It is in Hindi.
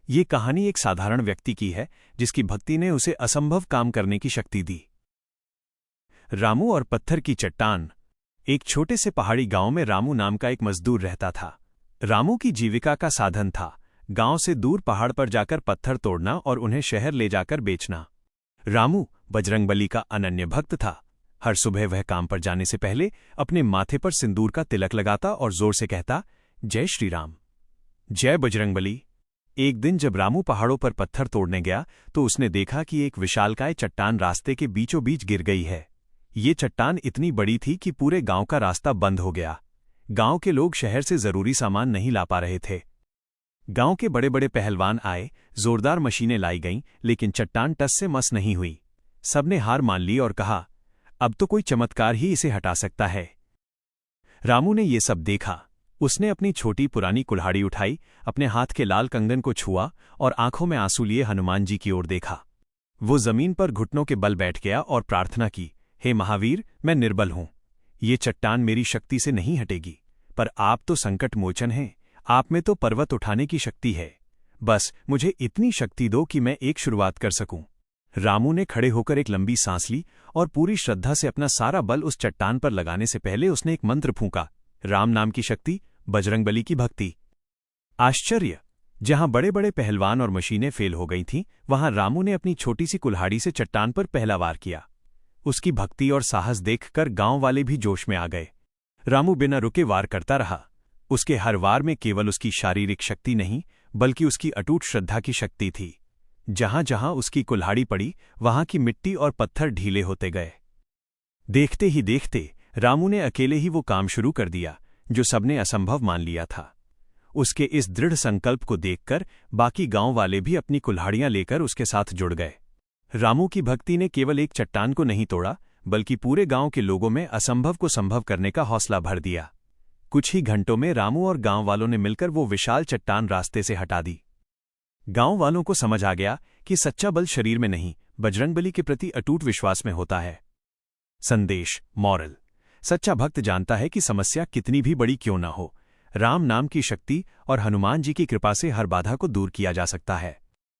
ये कहानी एक साधारण व्यक्ति की है जिसकी भक्ति ने उसे असंभव काम करने की शक्ति दी। रामू और पत्थर की चट्टान। एक छोटे से पहाड़ी गांव में रामू नाम का एक मजदूर रहता था। रामू की जीविका का साधन था गांव से दूर पहाड़ पर जाकर पत्थर तोड़ना और उन्हें शहर ले जाकर बेचना। रामू बजरंगबली का अनन्य भक्त था। हर सुबह वह काम पर जाने से पहले अपने माथे पर सिंदूर का तिलक लगाता और जोर से कहता, जय श्री राम, जय बजरंगबली। एक दिन जब रामू पहाड़ों पर पत्थर तोड़ने गया तो उसने देखा कि एक विशालकाय चट्टान रास्ते के बीचों बीच गिर गई है। ये चट्टान इतनी बड़ी थी कि पूरे गांव का रास्ता बंद हो गया। गांव के लोग शहर से जरूरी सामान नहीं ला पा रहे थे। गांव के बड़े बड़े पहलवान आए, जोरदार मशीनें लाई गईं, लेकिन चट्टान टस से मस नहीं हुई। सबने हार मान ली और कहा, अब तो कोई चमत्कार ही इसे हटा सकता है। रामू ने ये सब देखा। उसने अपनी छोटी पुरानी कुल्हाड़ी उठाई, अपने हाथ के लाल कंगन को छुआ और आंखों में आंसू लिए हनुमान जी की ओर देखा। वो जमीन पर घुटनों के बल बैठ गया और प्रार्थना की, हे महावीर, मैं निर्बल हूं। ये चट्टान मेरी शक्ति से नहीं हटेगी, पर आप तो संकट मोचन हैं। आप में तो पर्वत उठाने की शक्ति है। बस मुझे इतनी शक्ति दो कि मैं एक शुरुआत कर सकूं। रामू ने खड़े होकर एक लंबी सांस ली और पूरी श्रद्धा से अपना सारा बल उस चट्टान पर लगाने से पहले उसने एक मंत्र फूंका, राम नाम की शक्ति, बजरंगबली की भक्ति। आश्चर्य! जहां बड़े बड़े पहलवान और मशीनें फेल हो गई थीं, वहां रामू ने अपनी छोटी सी कुल्हाड़ी से चट्टान पर पहला वार किया। उसकी भक्ति और साहस देखकर गांव वाले भी जोश में आ गए। रामू बिना रुके वार करता रहा। उसके हर वार में केवल उसकी शारीरिक शक्ति नहीं, बल्कि उसकी अटूट श्रद्धा की शक्ति थी। जहां जहां उसकी कुल्हाड़ी पड़ी, वहां की मिट्टी और पत्थर ढीले होते गए। देखते ही देखते रामू ने अकेले ही वो काम शुरू कर दिया जो सबने असंभव मान लिया था। उसके इस दृढ़ संकल्प को देखकर बाकी गांव वाले भी अपनी कुल्हाड़ियां लेकर उसके साथ जुड़ गए। रामू की भक्ति ने केवल एक चट्टान को नहीं तोड़ा, बल्कि पूरे गांव के लोगों में असंभव को संभव करने का हौसला भर दिया। कुछ ही घंटों में रामू और गांव वालों ने मिलकर वो विशाल चट्टान रास्ते से हटा दी। गांव वालों को समझ आ गया कि सच्चा बल शरीर में नहीं, बजरंगबली के प्रति अटूट विश्वास में होता है। संदेश, मॉरल। सच्चा भक्त जानता है कि समस्या कितनी भी बड़ी क्यों न हो, राम नाम की शक्ति और हनुमान जी की कृपा से हर बाधा को दूर किया जा सकता है।